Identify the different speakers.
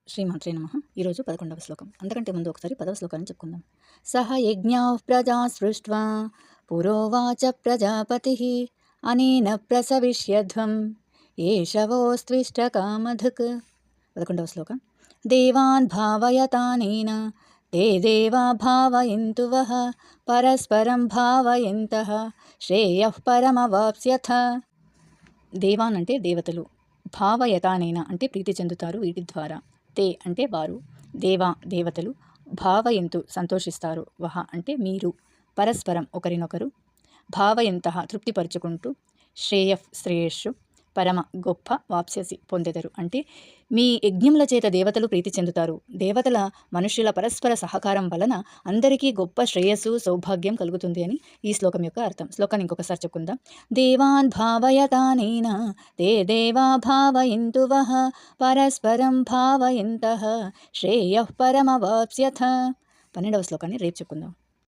Speaker 1: శ్రీమాత్రే నమః. ఈరోజు 11వ శ్లోకం. అంతకంటే ముందు ఒకసారి 10వ శ్లోకాన్ని చెప్పుకుందాం. సహ యజ్ఞాః ప్రజా సృష్ట్వా పురోవాచ ప్రజాపతిః అనేన ప్రసవిష్యధ్వం ఏషవోస్త్విష్టకామధుక్. 11వ శ్లోకం. దేవాన్ భావయతానేన తే దేవా భావయంతు వః పరస్పరం భావయంతః శ్రేయః పరమవాప్స్యథ. దేవాన్ అంటే దేవతలు, భావయతానేన అంటే ప్రీతి చెందుతారు వీటి ద్వారా, తే అంటే వారు, దేవా దేవతలు, భావయంతు సంతోషిస్తారు, వహ అంటే మీరు, పరస్పరం ఒకరినొకరు, భావయంతః తృప్తిపరుచుకుంటూ, శ్రేయః శ్రేయస్సు, పరమ గొప్ప వాప్స్యసి పొందెదరు అంటే మీ యజ్ఞముల చేత దేవతలు ప్రీతి చెందుతారు. దేవతల మనుష్యుల పరస్పర సహకారం వలన అందరికీ గొప్ప శ్రేయస్సు సౌభాగ్యం కలుగుతుంది అని ఈ శ్లోకం యొక్క అర్థం. శ్లోకాన్ని ఇంకొకసారి చెప్పుకుందాం. దేవాన్ భావయతానేన తే దేవా భావయంతు వః పరస్పరం భావయంతః శ్రేయః పరమవాప్స్యథ. 12వ శ్లోకాన్ని రేపు చెప్పుకుందాం.